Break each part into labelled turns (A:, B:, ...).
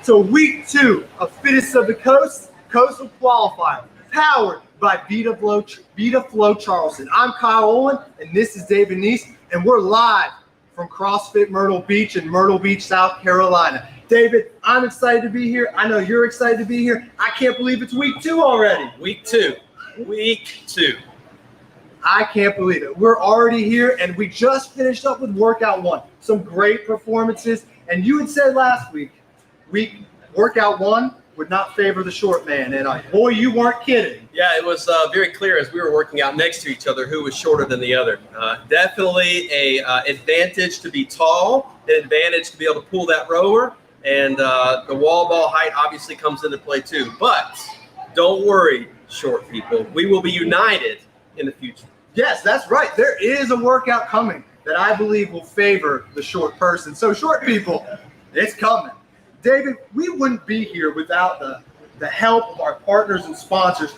A: to week 2 of Fittest of the Coast, Coastal Qualifier, powered by Vida-Flo Charleston. I'm Kyle Owen, and this is David Neese, and we're live from CrossFit Myrtle Beach in Myrtle Beach, South Carolina. David, I'm excited to be here. I know you're excited to be here. I can't believe it's week 2 already.
B: Week two.
A: I can't believe it. We're already here, and we just finished up with workout 1. Some great performances, and you had said last week, workout 1 would not favor the short man, and boy, you weren't kidding.
B: Yeah, it was very clear as we were working out next to each other who was shorter than the other. Definitely a advantage to be tall, an advantage to be able to pull that rower, and the wall ball height obviously comes into play too. But don't worry, short people. We will be united in the future.
A: Yes, that's right. There is a workout coming that I believe will favor the short person. So short people, it's coming. David, we wouldn't be here without the help of our partners and sponsors.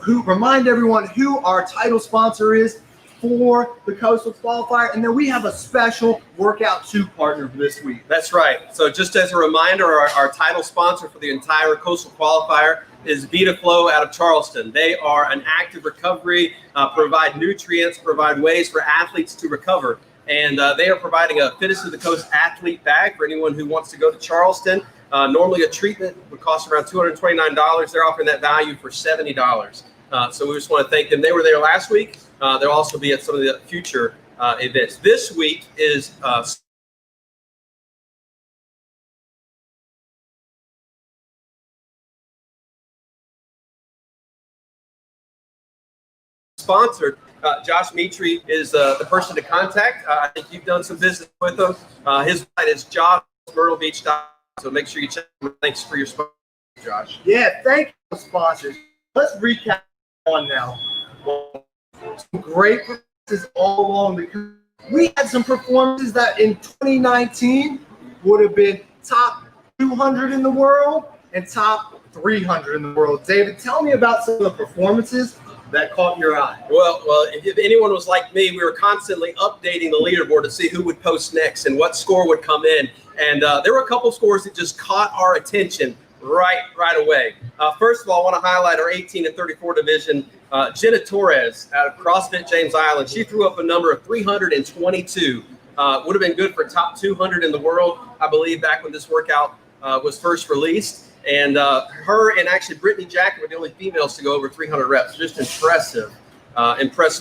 A: Remind everyone who our title sponsor is for the Coastal Qualifier, and then we have a special workout 2 partner this week.
B: That's right. So just as a reminder, our title sponsor for the entire Coastal Qualifier is Vida-Flo out of Charleston. They are an active recovery, provide nutrients, provide ways for athletes to recover. And they are providing a Fittest of the Coast athlete bag for anyone who wants to go to Charleston. Normally a treatment would cost around $229. They're offering that value for $70. So we just want to thank them. They were there last week. They'll also be at some of the future events. This week is sponsored. Josh Meetre is the person to contact. I think you've done some business with him. His site is joshmyrtlebeach.com, so make sure you check him. Thanks for your sponsor, Josh.
A: Yeah, thank you, sponsors. Let's recap on now. Some great performances all along the coast. We had some performances that in 2019 would have been top 200 in the world and top 300 in the world. David, tell me about some of the performances that caught your eye.
B: Well, if anyone was like me, we were constantly updating the leaderboard to see who would post next and what score would come in. And there were a couple scores that just caught our attention right away. First of all, I want to highlight our 18 and 34 division, Jenna Torres out of CrossFit James Island. She threw up a number of 322. Would have been good for top 200 in the world, I believe, back when this workout was first released. And her and actually Brittany Jackson were the only females to go over 300 reps. Just impressive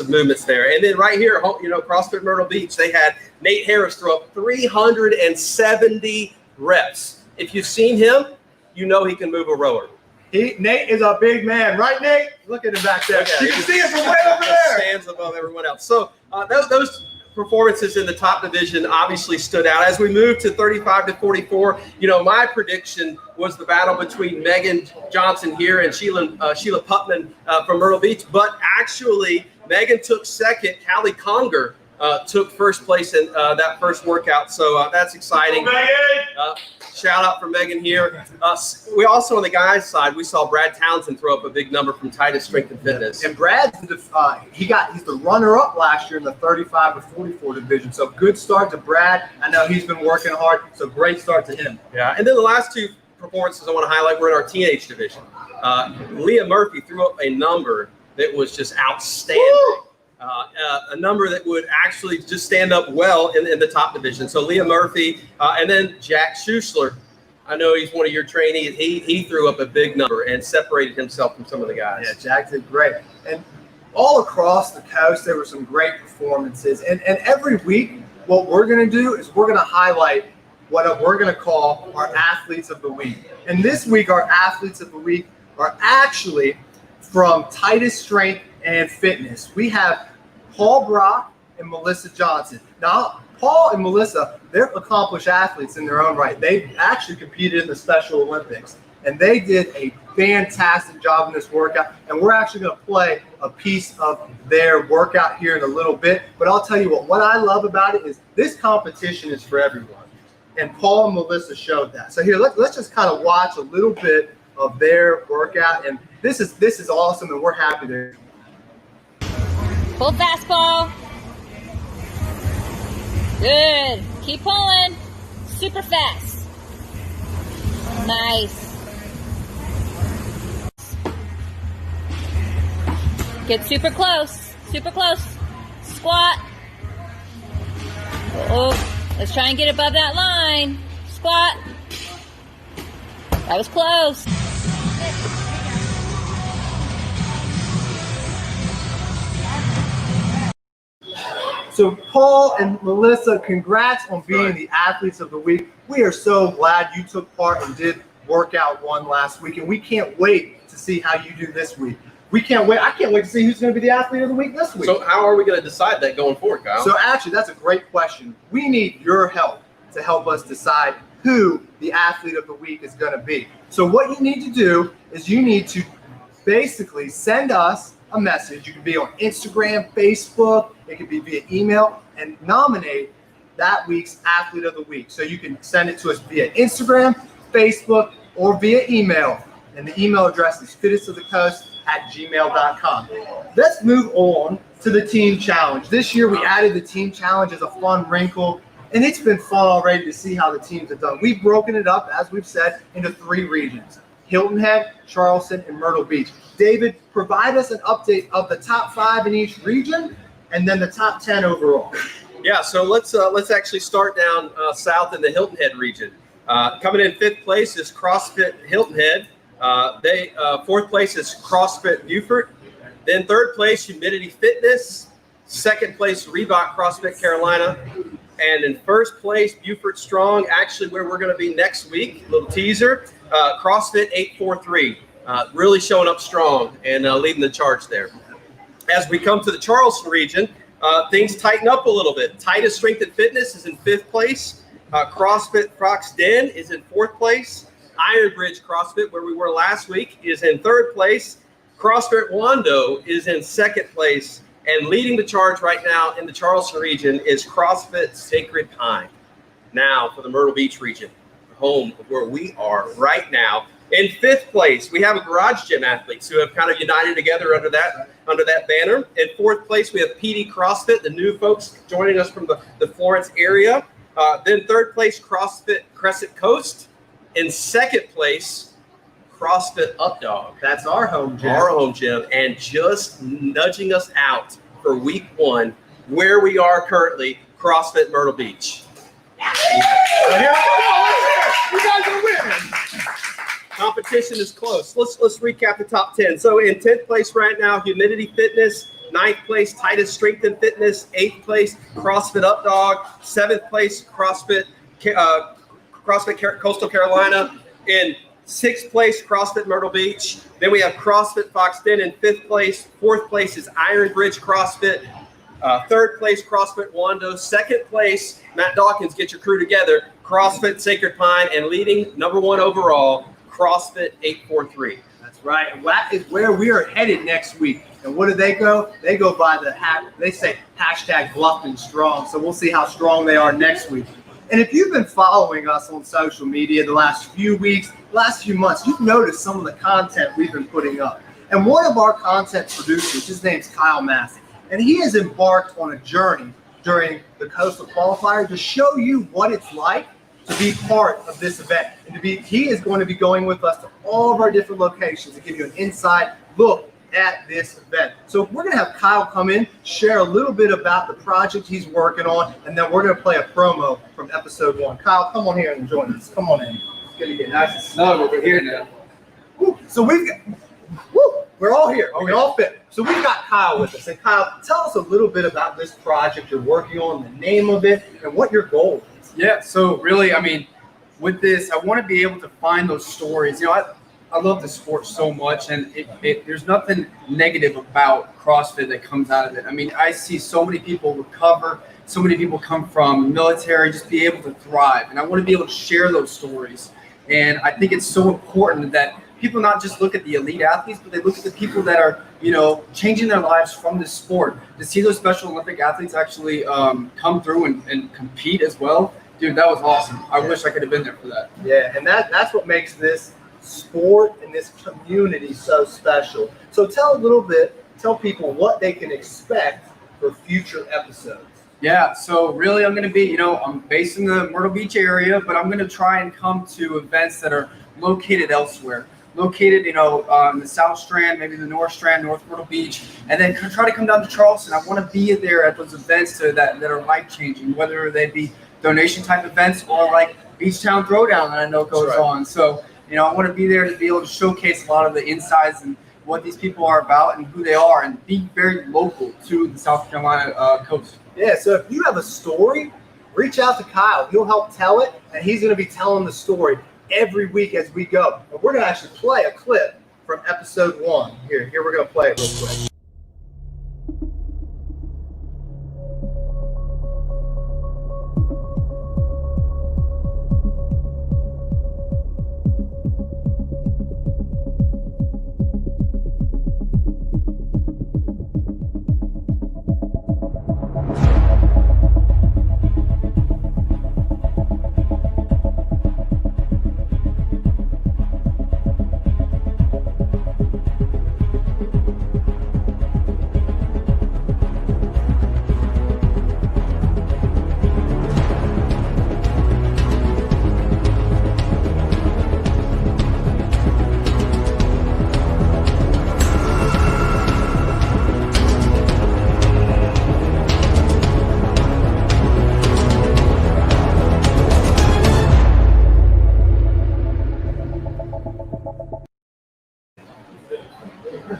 B: movements there. And then right here, CrossFit Myrtle Beach, they had Nate Harris throw up 370 reps. If you've seen him, you know he can move a rower.
A: Nate is a big man, right, Nate? Look at him back there. You can see him from way over there.
B: Stands above everyone else. So those performances in the top division obviously stood out. As we moved to 35 to 44, my prediction was the battle between Megan Johnson here and Sheila Putman from Myrtle Beach. But actually, Megan took second. Callie Conger took first place in that first workout. So that's exciting. Shout out for Megan here. We also, on the guys' side, we saw Brad Townsend throw up a big number from Titus Strength and Fitness.
A: And Brad's he's the runner-up last year in the 35 to 44 division. So good start to Brad. I know he's been working hard. So great start to him.
B: Yeah. And then the last 2 performances I want to highlight were in our teenage division. Leah Murphy threw up a number that was just outstanding. Woo! A number that would actually just stand up well in the top division. So Leah Murphy, and then Jack Schuessler. I know he's one of your trainees. He threw up a big number and separated himself from some of the guys.
A: Yeah, Jack did great. And all across the coast, there were some great performances. And every week, what we're going to do is we're going to highlight what we're going to call our athletes of the week. And this week, our athletes of the week are actually from Titus Strength and Fitness. We have Paul Brock and Melissa Johnson. Now, Paul and Melissa, they're accomplished athletes in their own right. They actually competed in the Special Olympics, and they did a fantastic job in this workout. And we're actually going to play a piece of their workout here in a little bit. But I'll tell you what I love about it is this competition is for everyone. And Paul and Melissa showed that. So here, let's just kind of watch a little bit of their workout. And this is awesome, and we're happy to.
C: Pull fastball. Good. Keep pulling. Super fast. Nice. Get super close. Super close. Squat. Oh, let's try and get above that line. Squat. That was close.
A: So Paul and Melissa, congrats on being the athletes of the week. We are so glad you took part and did workout one last week, and we can't wait to see how you do this week. We can't wait. I can't wait to see who's going to be the athlete of the week this week.
B: So how are we going to decide that going forward, Kyle?
A: So actually, that's a great question. We need your help to help us decide who the athlete of the week is going to be. So what you need to do is you need to basically send us a message. You can be on Instagram, Facebook, it could be via email, and nominate that week's athlete of the week. So you can send it to us via Instagram, Facebook, or via email. And the email address is fittestofthecoast@gmail.com. Let's move on to the team challenge. This year we added the team challenge as a fun wrinkle, and it's been fun already to see how the teams have done. We've broken it up, as we've said, into 3 regions: Hilton Head, Charleston, and Myrtle Beach. David, provide us an update of the top 5 in each region, and then the top 10 overall.
B: Yeah, so let's actually start down south in the Hilton Head region. Coming in 5th place is CrossFit Hilton Head. 4th place is CrossFit Beaufort. Then 3rd place, Humidity Fitness. 2nd place, Reebok CrossFit Carolina. And in 1st place, Beaufort Strong, actually where we're going to be next week, little teaser, CrossFit 843. Really showing up strong and leading the charge there. As we come to the Charleston region, things tighten up a little bit. Titus Strength and Fitness is in 5th place. CrossFit Fox Den is in 4th place. Iron Bridge CrossFit, where we were last week, is in 3rd place. CrossFit Wando is in 2nd place. And leading the charge right now in the Charleston region is CrossFit Sacred Pine. Now for the Myrtle Beach region, home of where we are right now. In 5th place, we have a garage gym athletes who have kind of united together under that banner. In 4th place, we have PD CrossFit, the new folks joining us from the Florence area. Then 3rd place, CrossFit Crescent Coast. In 2nd place, CrossFit Updog.
A: That's our home gym.
B: Our home gym, and just nudging us out for week 1, where we are currently, CrossFit Myrtle Beach.
A: You guys are winning.
B: Competition is close. Let's recap the top 10. So in 10th place right now, Humidity Fitness. 9th place, Titus Strength and Fitness. 8th place, CrossFit Updog. 7th place, CrossFit Coastal Carolina. In 6th place, CrossFit Myrtle Beach. Then we have CrossFit Fox Den in 5th place. 4th place is Iron Bridge CrossFit. 3rd place, CrossFit Wando. 2nd place, Matt Dawkins, get your crew together, CrossFit Sacred Pine. And leading number 1 overall, CrossFit 843.
A: That's right. And that is where we are headed next week. And what do they go? They go by they say hashtag Bluffton Strong. So we'll see how strong they are next week. And if you've been following us on social media the last few weeks, last few months, you've noticed some of the content we've been putting up. And one of our content producers, his name's Kyle Massey, and he has embarked on a journey during the Coastal Qualifier to show you what it's like to be part of this event. And he is going to be going with us to all of our different locations to give you an inside look at this event. So we're going to have Kyle come in, share a little bit about the project he's working on, and then we're going to play a promo from episode 1. Kyle, come on here and join us. Come on in. It's going to get nice and snug over here now. So we're all here. We all fit. So we've got Kyle with us. And Kyle, tell us a little bit about this project you're working on, the name of it, and what your goal is.
D: Yeah, so really, I mean, with this, I want to be able to find those stories. You know, I love the sport so much, and there's nothing negative about CrossFit that comes out of it. I mean, I see so many people recover, so many people come from military, just be able to thrive. And I want to be able to share those stories. And I think it's so important that people not just look at the elite athletes, but they look at the people that are, you know, changing their lives from this sport. To see those Special Olympic athletes actually come through and compete as well, dude, that was awesome. I wish I could have been there for that.
A: Yeah, and that's what makes this sport and this community so special. So tell people what they can expect for future episodes.
D: Yeah, so really I'm going to be, I'm based in the Myrtle Beach area, but I'm going to try and come to events that are located elsewhere. Located, in the South Strand, maybe the North Strand, North Myrtle Beach, and then try to come down to Charleston. I want to be there at those events that are life-changing, whether they be donation type events or like Beach Town Throwdown that I know goes on. So, I want to be there to be able to showcase a lot of the insides and what these people are about and who they are, and be very local to the South Carolina coast.
A: Yeah, so if you have a story, reach out to Kyle. He'll help tell it, and he's going to be telling the story every week as we go. And we're going to actually play a clip from episode 1. Here we're going to play it real quick.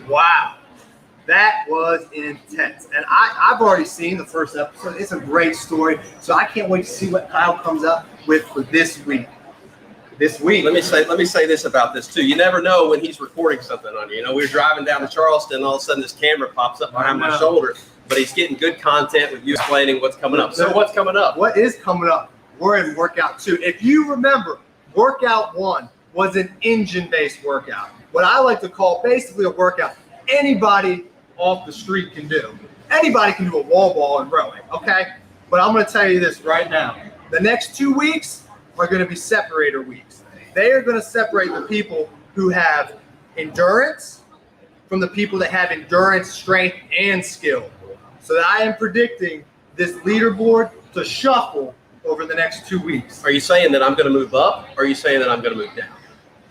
A: Wow, that was intense. And I've already seen the first episode. It's a great story. So I can't wait to see what Kyle comes up with for this week. Let
B: me say this about this too. You never know when he's recording something on you. We were driving down to Charleston, and all of a sudden this camera pops up behind my shoulder. But he's getting good content with you explaining what's coming up. So what's coming up?
A: What is coming up? We're in workout 2. If you remember, workout 1 was an engine-based workout. What I like to call basically a workout anybody off the street can do. Anybody can do a wall ball and rowing, okay? But I'm going to tell you this right now. The next 2 weeks are going to be separator weeks. They are going to separate the people who have endurance from the people that have endurance, strength, and skill. So that I am predicting this leaderboard to shuffle over the next 2 weeks.
B: Are you saying that I'm going to move up, or are you saying that I'm going to move down?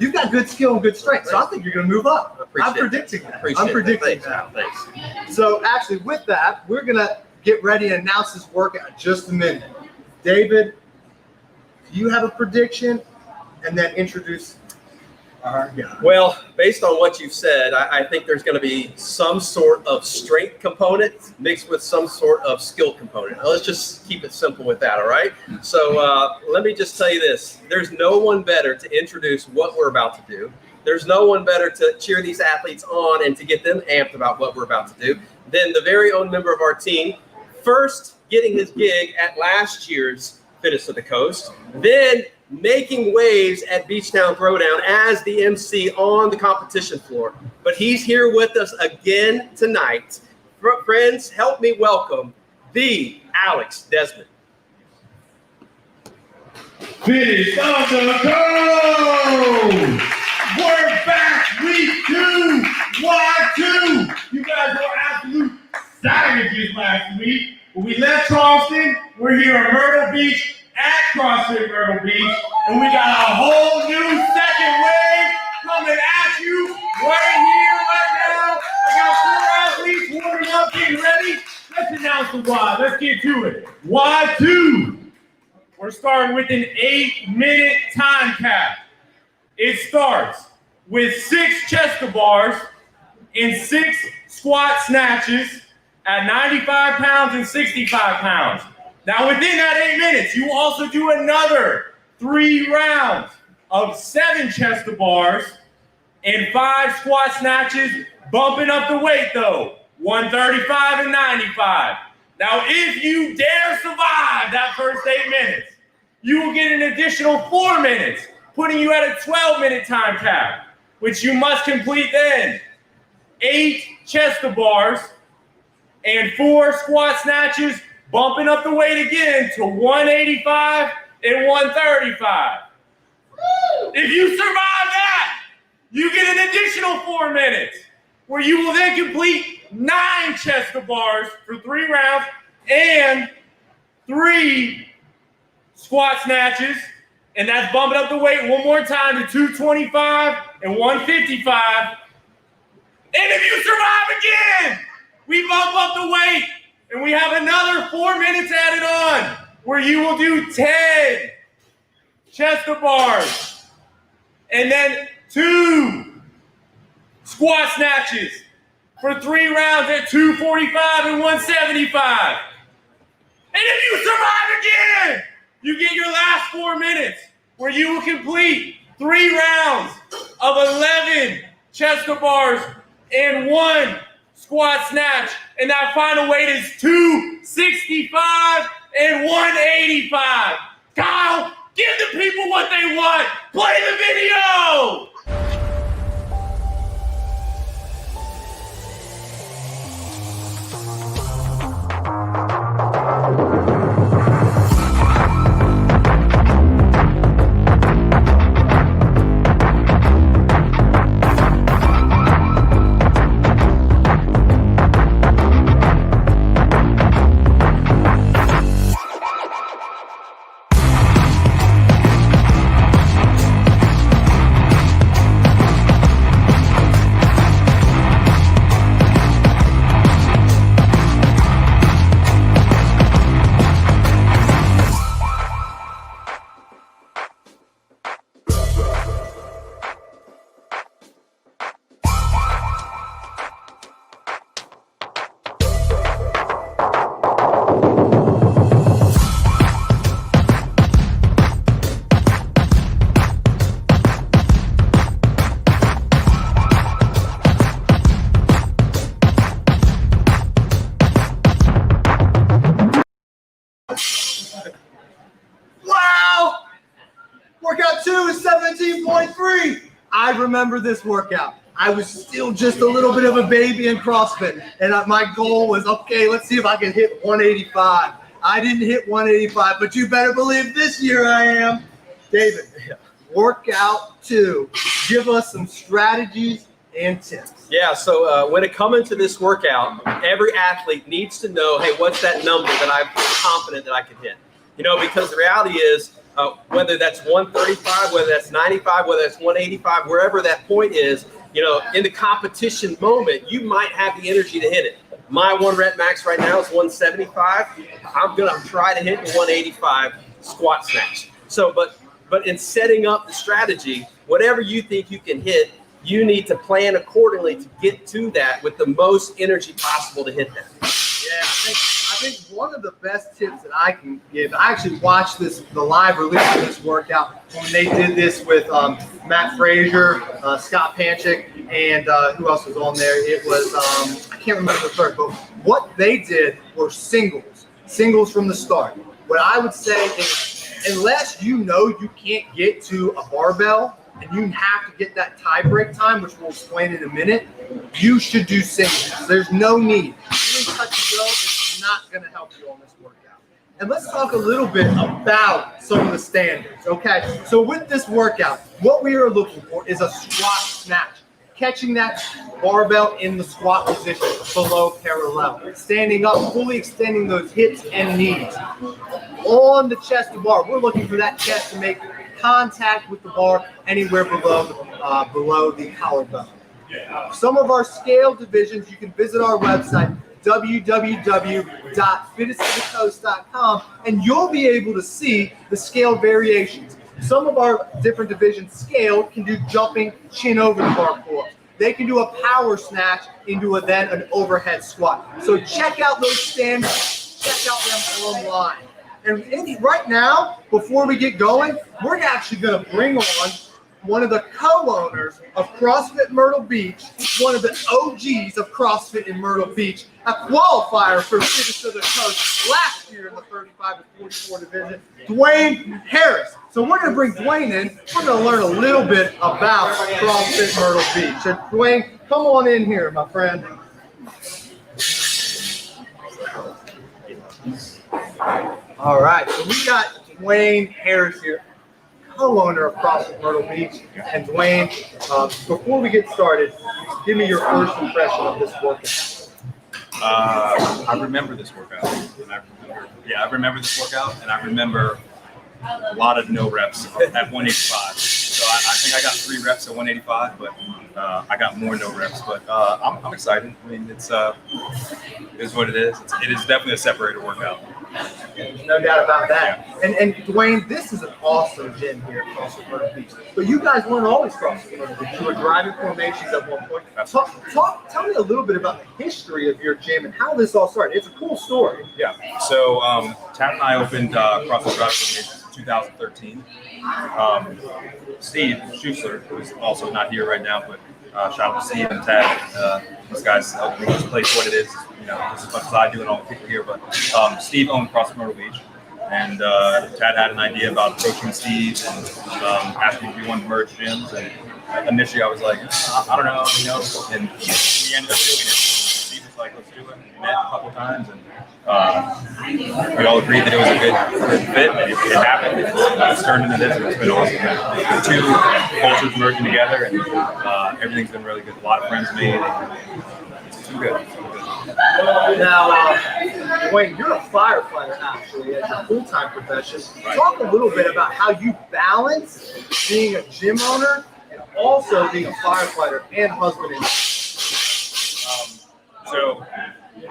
A: You've got good skill and good strength, so I think you're going to move up. I'm predicting that. I'm predicting that.
B: Thanks.
A: So actually, with that, we're going to get ready to announce this workout in just a minute. David, do you have a prediction? And then introduce our guy.
B: Well, based on what you've said, I think there's going to be some sort of strength component mixed with some sort of skill component. Let's just keep it simple with that, all right? So let me just tell you this. There's no one better to introduce what we're about to do. There's no one better to cheer these athletes on and to get them amped about what we're about to do than the very own member of our team, first getting his gig at last year's Fitness of the Coast, then making waves at Beach Town Throwdown as the MC on the competition floor. But he's here with us again tonight. Friends, help me welcome the Alex Desmond.
E: Finish on the go! We're back, week 2, why 2? You guys were absolute savages last week. When we left Charleston, we're here in Myrtle Beach at CrossFit Myrtle Beach, and we got a whole new second wave coming at you right here, right now. I got 4 athletes warming up, getting ready. Let's announce the why. Let's get to it. Why 2? We're starting with an 8-minute time cap. It starts with 6 chest to bars and 6 squat snatches at 95 pounds and 65 pounds. Now, within that 8 minutes, you also do another 3 rounds of 7 chest to bars and 5 squat snatches, bumping up the weight, though, 135 and 95. Now, if you dare survive that first 8 minutes, you will get an additional 4 minutes, putting you at a 12-minute time cap, which you must complete then. 8 chest to bars and 4 squat snatches, bumping up the weight again to 185 and 135. If you survive that, you get an additional 4 minutes, where you will then complete 9 chest to bars for 3 rounds and 3 squat snatches And that's bumping up the weight one more time to 225 and 155. And if you survive again, we bump up the weight and we have another 4 minutes added on where you will do 10 chest to bars and then 2 squat snatches for 3 rounds at 245 and 175. And if you survive again, you get your last 4 minutes where you will complete 3 rounds of 11 chest to bars and 1 squat snatch. And that final weight is 265 and 185. Kyle, give the people what they want. Play the video.
A: Wow! Workout 2 is 17.3. I remember this workout. I was still just a little bit of a baby in CrossFit, and my goal was, okay, let's see if I can hit 185. I didn't hit 185, but you better believe this year I am. David, workout 2. Give us some strategies and tips.
B: Yeah, so when it comes into this workout, every athlete needs to know, hey, what's that number that I'm confident that I can hit? You know, because the reality is, whether that's 135, whether that's 95, whether that's 185, wherever that point is, you know, in the competition moment, you might have the energy to hit it. My 1 rep max right now is 175. I'm going to try to hit the 185 squat snatch. So, but in setting up the strategy, whatever you think you can hit, you need to plan accordingly to get to that with the most energy possible to hit that.
A: Yeah, I think one of the best tips that I can give, I actually watched the live release of this workout when they did this with Matt Frazier, Scott Panchik, and who else was on there? It was, I can't remember the third, but what they did were singles from the start. What I would say is, unless you know you can't get to a barbell, and you have to get that tie break time, which we'll explain in a minute, you should do singles. There's no need. Doing touch and go is not going to help you on this workout. And let's talk a little bit about some of the standards, okay? So with this workout, what we are looking for is a squat snatch. Catching that barbell in the squat position below parallel. Standing up, fully extending those hips and knees. On the chest to bar, we're looking for that chest to make contact with the bar anywhere below the collarbone. Some of our scale divisions, you can visit our website, www.fitnessforthecoast.com, and you'll be able to see the scale variations. Some of our different divisions scaled can do jumping chin over the bar pull-ups. They can do a power snatch into then an overhead squat. So check out those standards, check out them online. And right now, before we get going, we're actually going to bring on one of the co-owners of CrossFit Myrtle Beach, one of the OGs of CrossFit in Myrtle Beach, a qualifier for Fitness to the Coast last year in the 35 to 44 division, Dwayne Harris. So we're going to bring Dwayne in. We're going to learn a little bit about CrossFit Myrtle Beach. So Dwayne, come on in here, my friend. All right, so we got Dwayne Harris here, co-owner of CrossFit Myrtle Beach. And Dwayne, before we get started, give me your first impression of this workout.
F: I remember this workout. I remember this workout, and I remember a lot of no reps at 185. So I think I got 3 reps at 185, but I got more no reps. But I'm excited. I mean, it is what it is. It is definitely a separator workout.
A: No doubt about that. And Dwayne, this is an awesome gym here at CrossFit Myrtle Beach. But you guys weren't always CrossFit Myrtle Beach. You were driving formations at one point. Tell me a little bit about the history of your gym and how this all started. It's a cool story.
F: Yeah. So Tad and I opened CrossFit Driving Formations in 2013. Steve Schuessler, who's also not here right now, but shout out to Steve and Tad. These guys helped make this place what it is. You know, just as much as I do and all the people here. But Steve owned CrossFit Myrtle Beach, and Tad had an idea about approaching Steve and asking if we wanted to merge gyms. And initially, I was like, I don't know, you know. And we ended up doing it. Steve was like, let's do it. We met a couple times, and we all agreed that it was a good fit. And it happened. It's turned into this. And it's been awesome. The 2 cultures merging together, and everything's been really good. A lot of friends made. It's too good.
A: Now, Dwayne, you're a firefighter actually as a full-time profession. Talk a little bit about how you balance being a gym owner and also being a firefighter and husband and
F: So,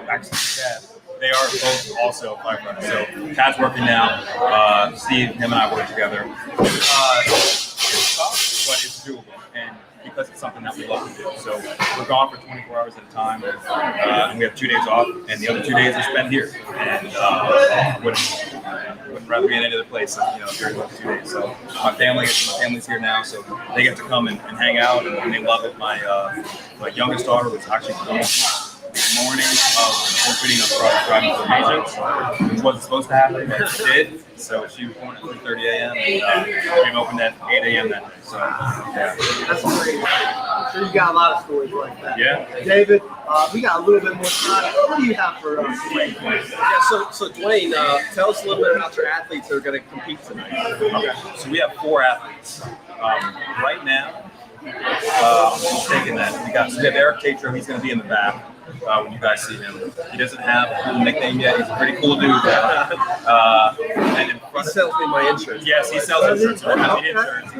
F: back to Tad. They are both also firefighters. So, Tad's working now. Steve, him and I work together. It's tough, but it's doable. And because it's something that we love to do. So, we're gone for 24 hours at a time. And we have 2 days off. And the other 2 days are spent here. And wouldn't rather be in any other place, during those 2 days. So, my family's here now. So, they get to come and hang out. And they love it. My youngest daughter was actually the morning of opening of CrossFit Driving Formations, which wasn't supposed to happen, but it did. So she was born at 3:30 a.m. and came open at 8 a.m. that night. So yeah,
A: that's great. I'm sure you got a lot of stories like that.
F: Yeah.
A: David, we got a little bit more time. What do you have for us, Dwayne?
B: Yeah, so Dwayne, tell us a little bit about your athletes that are going to compete tonight.
F: Okay. So we have 4 athletes right now. Just taking that. We have Eric Tatro. He's going to be in the back. When you guys see him, he doesn't have a cool nickname yet. He's a pretty cool dude. And in front
B: he sells me my insurance.
F: Yes, he sells insurance. Insurance.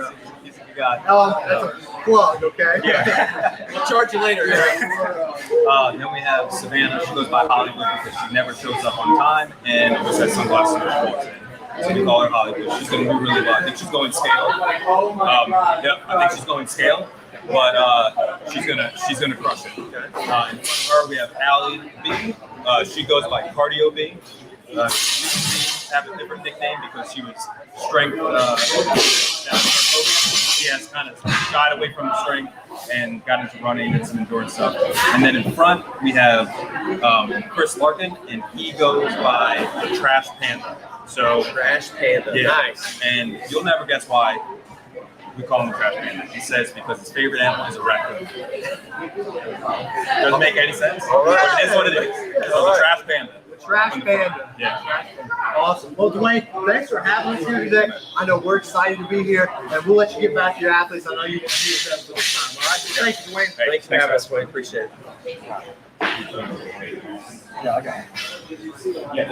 F: He's a good guy.
A: That's a plug, okay?
F: Yeah.
B: We'll charge you later.
F: Then we have Savannah. She goes by Hollywood because she never shows up on time and always has sunglasses when she walks in. So we call her Hollywood. She's going to do really well. I think she's going scale. I think she's going scale. But she's gonna crush it. Okay. In front of her we have Allie B. She goes by Cardio B. She used to have a different nickname because she was strength. She has kind of shied away from the strength and got into running and some endurance stuff. And then in front we have Chris Larkin, and he goes by the Trash Panda. So
B: Trash Panda,
F: yeah.
B: Nice.
F: And you'll never guess why we call him the Trash Panda. He says because his favorite animal is a raccoon. Doesn't make any sense. But it is what it is. So the Trash Panda.
A: The Trash Panda.
F: Yeah.
A: Awesome. Well, Dwayne, thanks for having us here today. I know we're excited to be here, and we'll let you get back to your athletes. I know you want to be with them for the time. All right. Thanks, Dwayne.
F: Hey,
B: Thanks for having us, Dwayne. Appreciate it.
A: Yeah, I got it.
F: Yeah.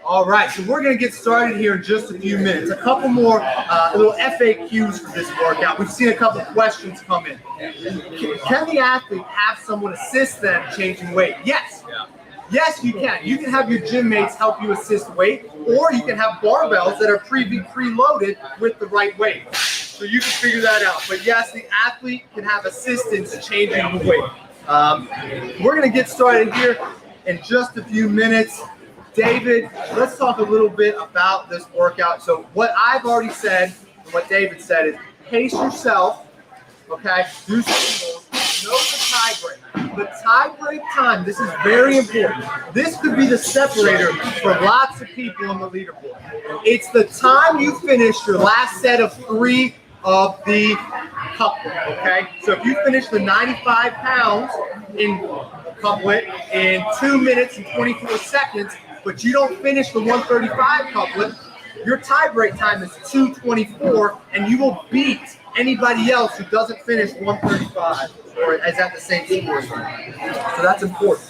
A: All right, so we're going to get started here in just a few minutes. A couple more little FAQs for this workout. We've seen a couple of questions come in. Can the athlete have someone assist them changing weight? Yes.
B: Yeah.
A: Yes, you can. You can have your gym mates help you assist weight, or you can have barbells that are preloaded with the right weight. So you can figure that out. But yes, the athlete can have assistance changing the weight. We're going to get started here in just a few minutes. David, let's talk a little bit about this workout. So what I've already said, and what David said is pace yourself, okay? Do singles, know the tie break. The tie break time, this is very important. This could be the separator for lots of people on the leaderboard. It's the time you finish your last set of 3 of the couplet, okay? So if you finish the 95 pounds in couplet in 2 minutes and 24 seconds, but you don't finish the 135 couplet, your tie break time is 2:24, and you will beat anybody else who doesn't finish 135 or is at the same score. So that's important.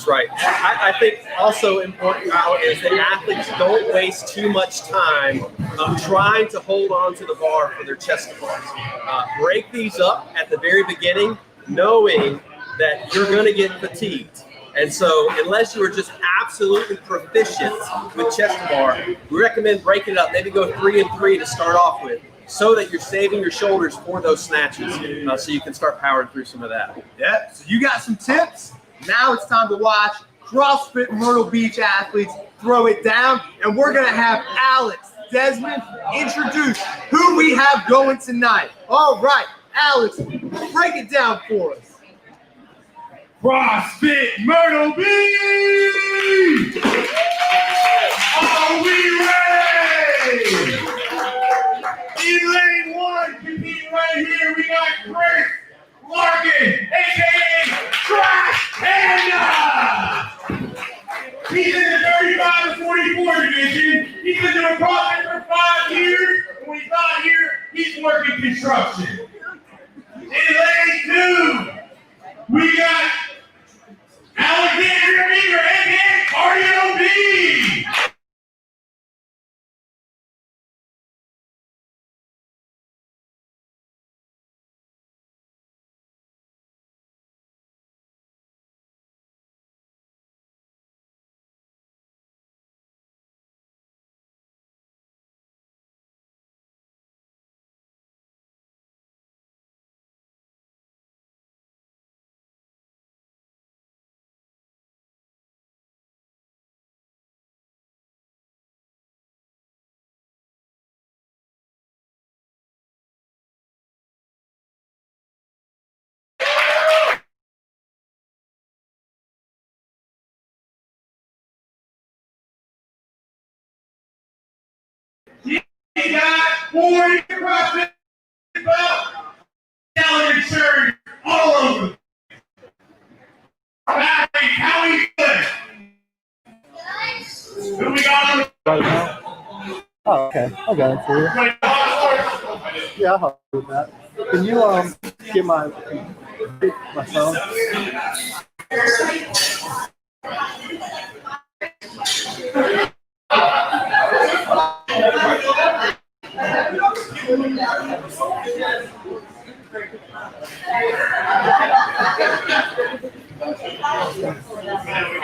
B: That's right. I think also important now is that athletes don't waste too much time trying to hold on to the bar for their chest to bars. Break these up at the very beginning, knowing that you're going to get fatigued. And so unless you are just absolutely proficient with chest to bar, we recommend breaking it up. Maybe go 3 and 3 to start off with, so that you're saving your shoulders for those snatches, so you can start powering through some of that.
A: Yeah, so you got some tips. Now it's time to watch CrossFit Myrtle Beach athletes throw it down, and we're going to have Alex Desmond introduce who we have going tonight. All right, Alex, break it down for us.
E: CrossFit Myrtle Beach! Are we ready? In lane 1, competing right here, we got Chris Larkin, aka Trash Panda. He's in the 35 to 44 division. He's been doing CrossFit for 5 years, and when he's not here, he's working construction. In lane 2, we got Alexander Meetre, aka Cardio B. He got 40 CrossFit belt, yelling shirt all over. Patrick, how are you doing? Who we got?
G: Right now? Oh, okay. I'll go for you. Yeah, I'll help you with that. Can you get my phone?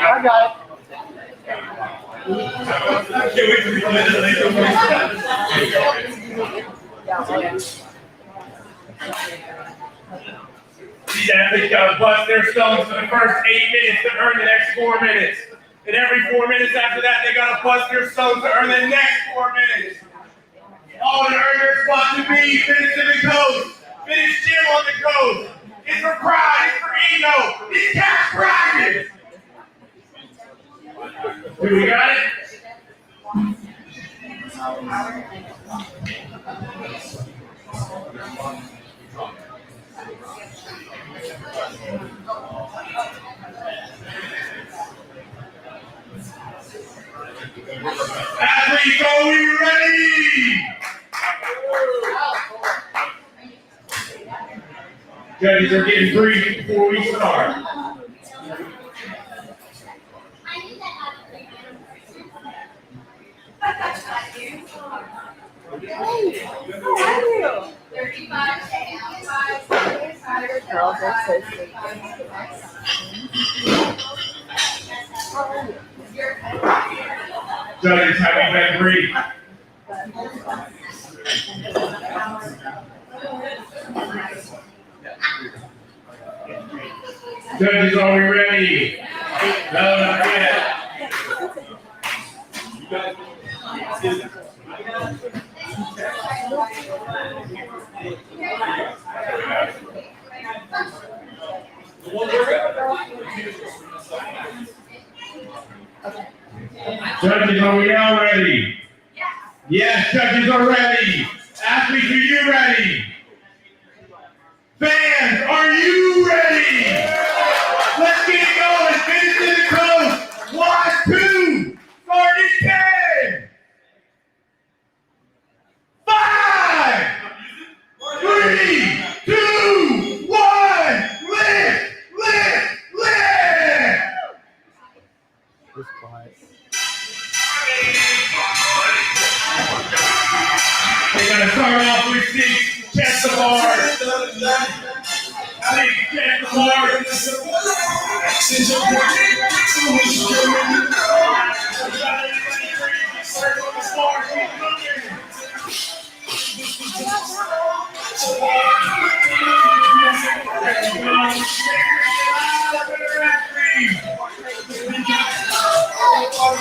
G: I got it.
E: These athletes got to bust their stones for the first 8 minutes to earn the next 4 minutes. And every 4 minutes after that, they got to bust their stones to earn the next 4 minutes. All to earn their spot to be finish in the coast. Finish gym on the coast. It's for pride. It's for ego. It's cash prizes. Do we got it? Athletes, are we ready? Judges are getting briefed before we start.
H: Girls are so sweet.
E: Judges, have you been briefed? Judges, are we ready? No, not yet. Judges, are we now ready? Yes, judges are ready. Athletes, are you ready? Fans, are you ready? Let's get it going. Finish to the coast. 1, 2, start at 10. 5, 3, 2, 1. Lift, lift, lift.
G: right.
E: They're gonna start off with six chest to bar. Six chest to bar.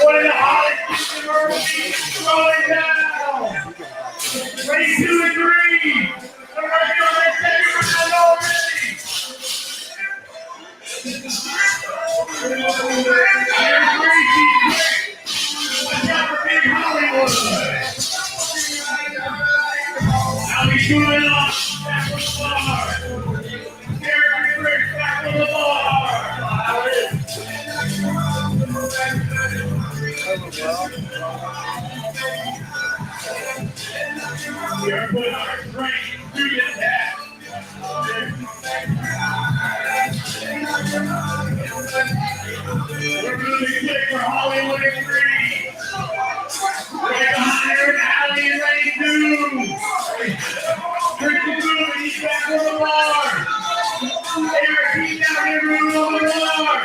E: What in the hottest in Myrtle Beach? Rolling down. Ready, 2 and 3. They're working on their second round already. Here's 3. Watch out for Big Hollywood. Now he's moving on. Back on the bar. Gary Briggs back on the bar. We are putting our strength through the test. We're moving quick for Hollywood at 3. Right behind her, Allie and Ray 2. Crystal moving, he's back on the bar. Eric, he's down here moving on the bar.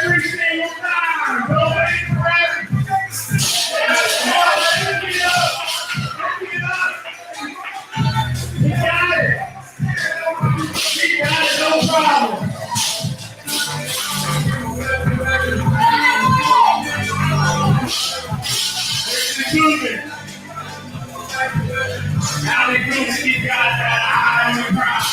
E: Every single time. Go away forever. He got it. He got it, no problem. Moving. Now they moving, he got that eye on the crowd.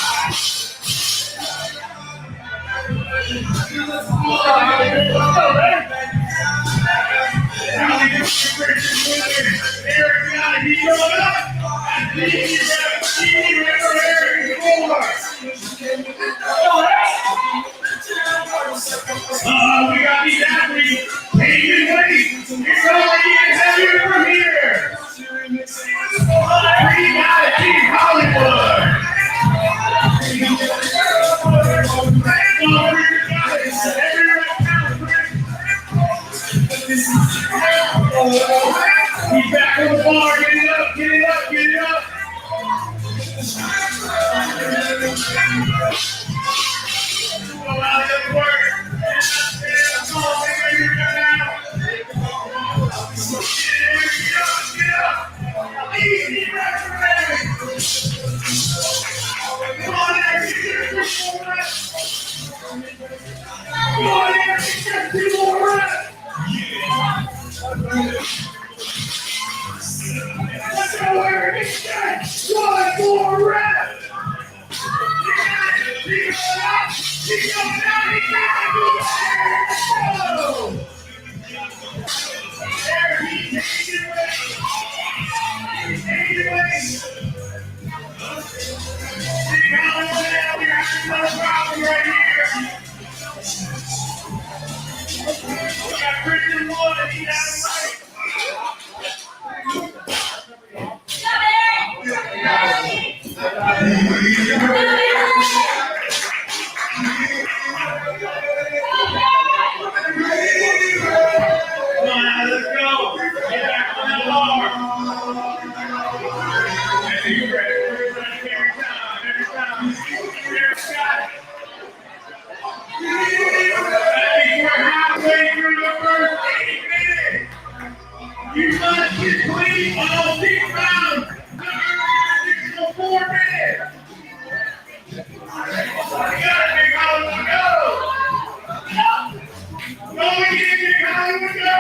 E: We got these athletes taking weight. It's only getting heavier from here. We got it, Team Hollywood. He's back on the bar. Get it up, get it up, get it up. Go out and work. Come on, get it now. Get up. Easy, ready. Come on, Eric. Come on, Eric. Get 2 more reps. Let's go, Eric. Extend. 1 more rep. Keep going up. Keep going up. He got it. Go. Eric, he's taking it away. He's taking it away. See how it went out. We're having no problem right here. We got Christian Wood, and he's out of right. Come on now, let's go. Get back on that bar. And you ready every time. Eric's got it. We're halfway through the first 8 minutes. You must get clean on all 6 rounds. Additional 4 minutes. You got it, Big Hollywood, go. Go again, Big Hollywood, go.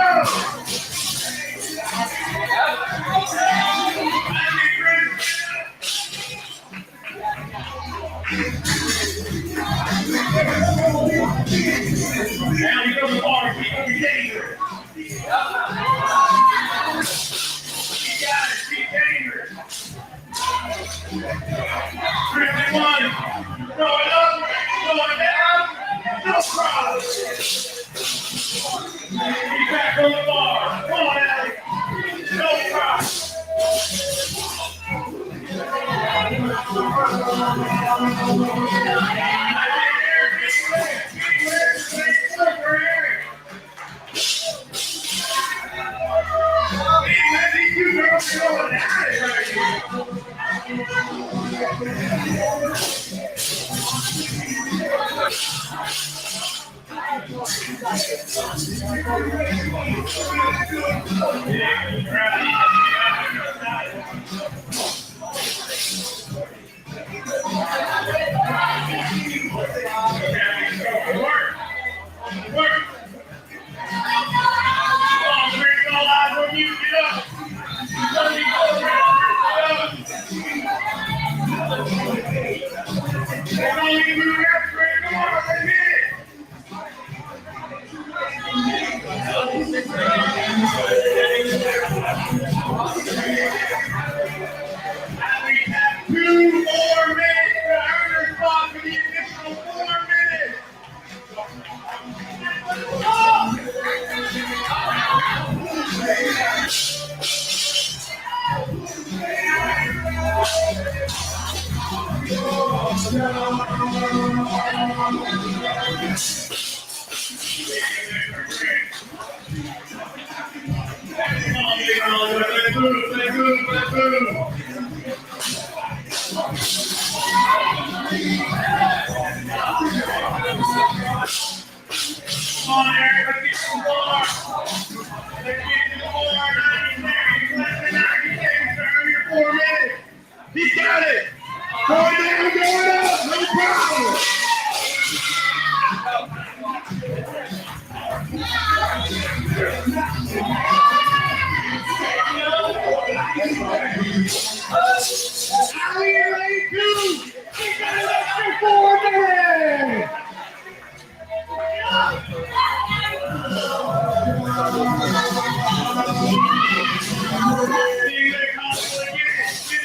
E: Now you go to the bar, keep on your dangerous. You got it, keep dangerous. 51, throw it up, throw it down, no problem. Keep back on the bar. Come on, Alex. No problem. Eric, He got it. Going down, going up, no problem. He got an extra 4 minutes.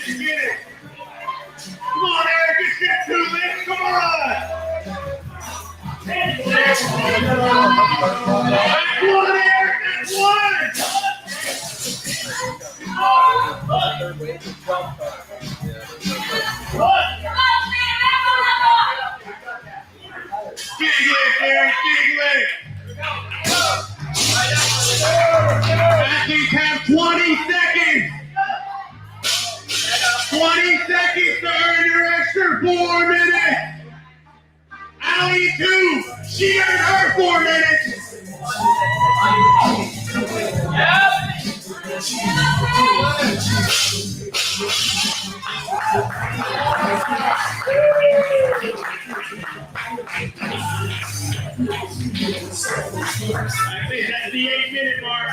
E: Get it. Come on, Eric, just get 2 minutes. Come on. That's one, Eric. That's one. Big lift, Eric. Big lift. Athletes have 20 seconds. 20 seconds to earn your extra 4 minutes. Allie 2, she earned her 4 minutes. That's the 8-minute mark.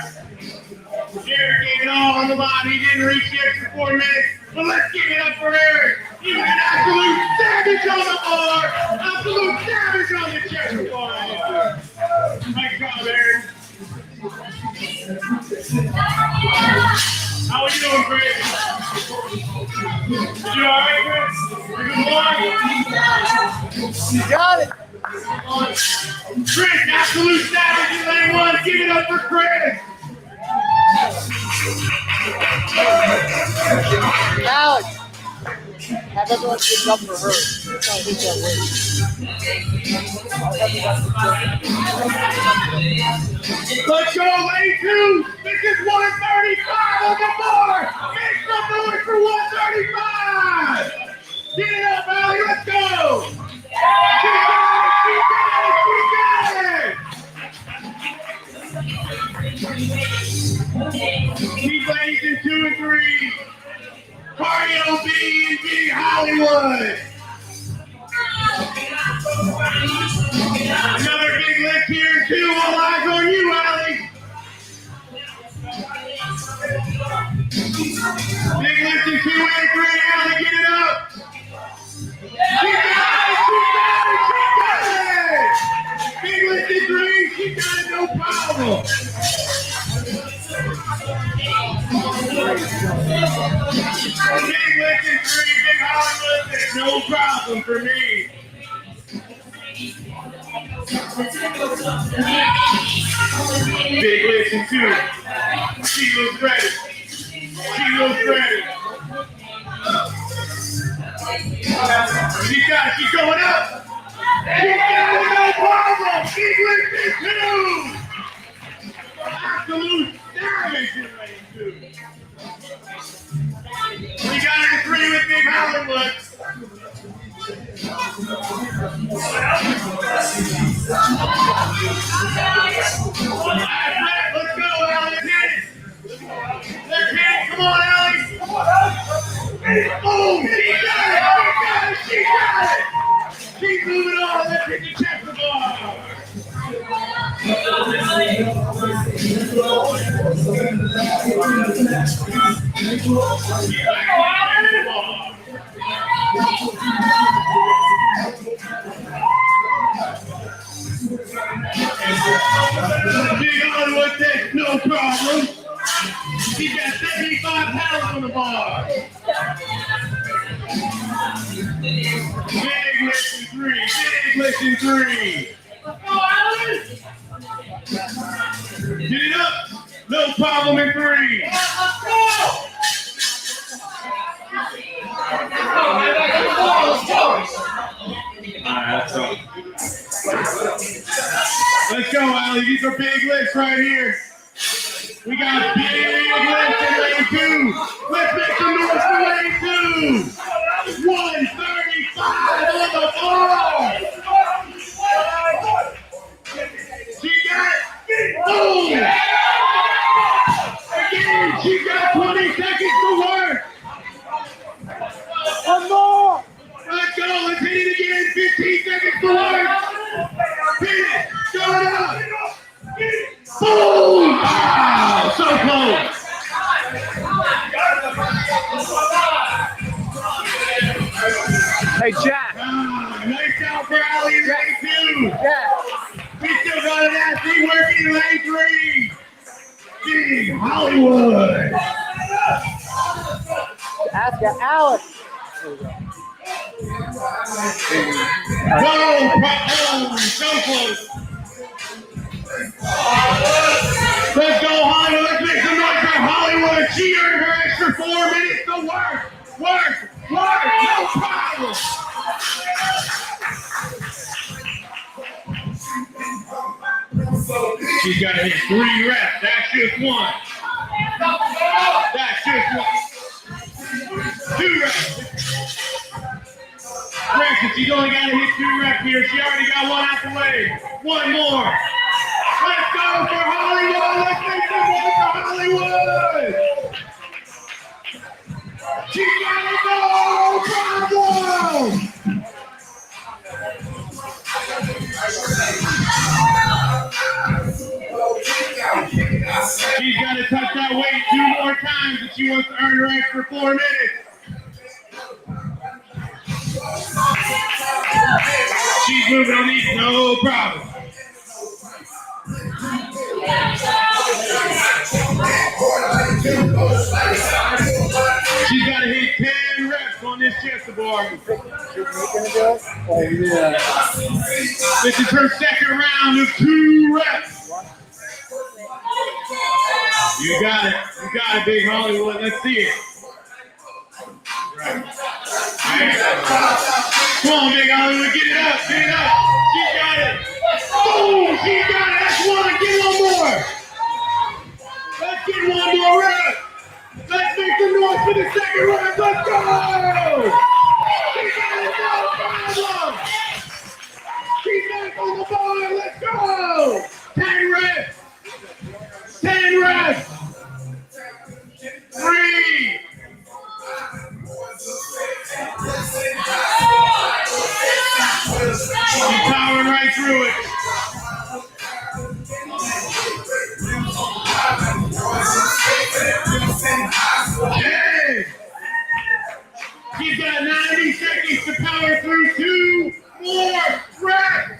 E: Eric gave it all on the bottom. He didn't reach the extra 4 minutes. But let's give it up for Eric. He was an absolute savage on the bar. Absolute savage on the checkerboard. Nice job, Eric. How are you doing, Chris? You all right, Chris? You got it. Chris, absolute savage in lane 1. Give it up for Chris.
G: Alex, have everyone give up for her. Try to hit that weight.
E: Let's go, lane 2. This is 135 on the board. Make some noise for 135. Get it up, Allie. Let's go. She got it. Keep ladies in 2 and 3. Cardio B and B Hollywood. Another big lift here in 2. All eyes on you, Allie. Big lift in 2 and 3. Allie, get it up. She got it. Big lift in 3. She got it, no problem. Big lift in 3, big Hollywood, there's no problem for me. Big lift in 2. She looks ready. She looks ready. She got it, she's going up. She got it, no problem. Big lift in 2. Absolute savage in lane 2. We got her to 3 with Big Hollywood. Big on with this, no problem. He's got 75 pounds on the bar. Big lift in three, big lift in three. Get it up, no problem in three. Let's go, Allie. These are big lifts right here. We got big lifts in lane two. Let's make some noise for lane two. 135 on the floor. She got it. Boom. Again, she got 20 seconds to work. One more. Let's go. Let's hit it again. 15 seconds to work. Hit it. Going up. Boom. Wow. So close.
G: Hey, Jack.
E: Nice out for Allie in lane two.
G: Jack.
E: We still got an athlete working in lane three. Big Hollywood.
G: Ask Alex.
E: Whoa, so close. Let's go, Hollywood. Let's make some noise for Hollywood. She earned her extra 4 minutes to work. Work, work, no problem. She's got to hit 3 reps. That's just one. That's just one. 2 reps. Reps, she's only got to hit 2 reps here. She already got one out the way. One more. Let's go for Hollywood. Let's make some noise for Hollywood. She got it, no problem. She's got to touch that weight 2 more times if she wants to earn her extra 4 minutes. She's moving on these, no problem. She's got to hit 10 reps on this chest bar.
G: Oh, yeah.
E: This is her second round of 2 reps. You got it. You got it, Big Hollywood. Let's see it. Right. Come on, Big Hollywood. Get it up. Get it up. She got it. Boom. She got it. That's one. Get one more. Let's get one more rep. Let's make some noise for the second rep. Let's go. She got it. No problem. She's back on the bar. Let's go. 10 reps. 10 reps. 3. She's powering right through it. Yeah. She's got 90 seconds to power through 2 more reps.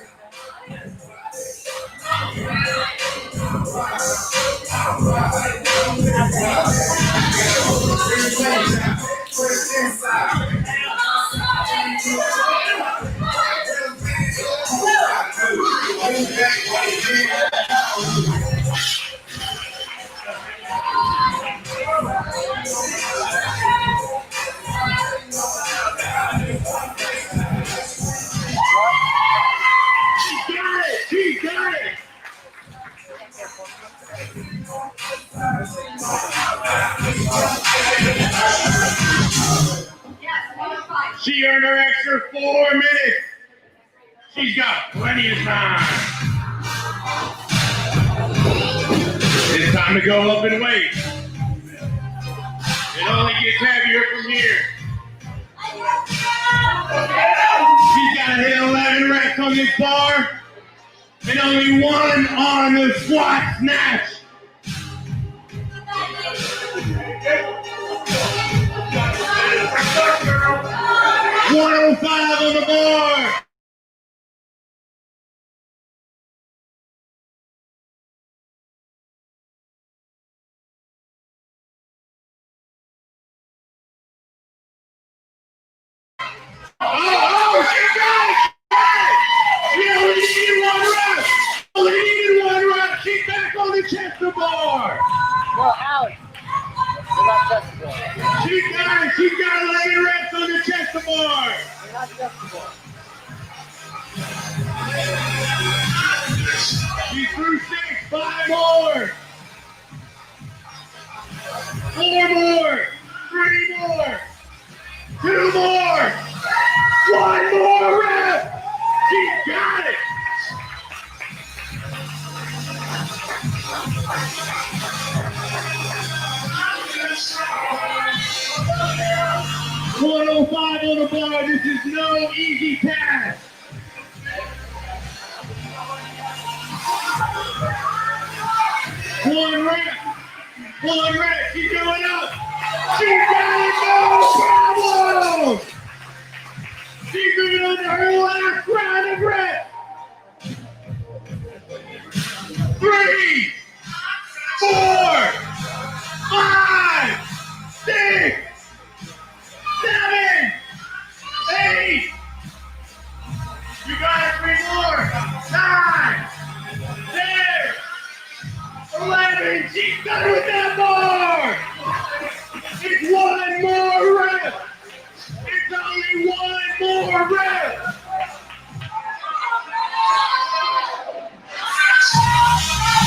E: She got it. She earned her extra 4 minutes. She's got plenty of time. It's time to go up in weight. It only gets heavier from here. She's got to hit 11 reps on this bar. And only one on the squat snatch. 105 on the bar. Oh, she got it! She only needed one rep! Only needed one rep! She's back on the chest bar!
G: Well, Alex, you're not chestable.
E: She got it! She got 11 reps on the chest bar!
G: You're not chestable.
E: She threw 6, 5 more! 4 more! 3 more! 2 more! 1 more rep! She got it! $105 on the bar. This is no easy task. One rep. She's going up. She got it, no problem. She's moving on to her last round of reps. 3, 4, 5, 6, 7, 8. You got it, 3 more. 9, 10, 11. She's done with that bar. It's 1 more rep. It's only 1 more rep.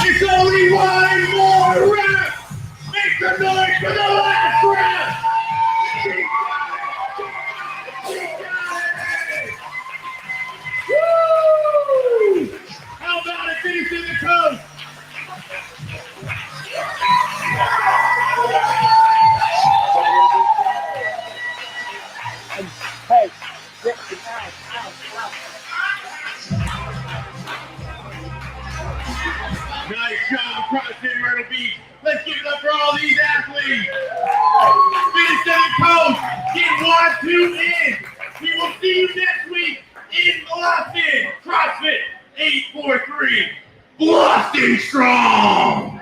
E: It's only 1 more rep. Make some noise for the last rep. She got it. Woo! How about a finish in the coast?
G: Hey, get out.
E: Nice job, CrossFit Myrtle Beach. Let's give it up for all these athletes. Finish in the coast. Get 1, 2 in. We will see you next week in Boston. CrossFit 843. Boston strong.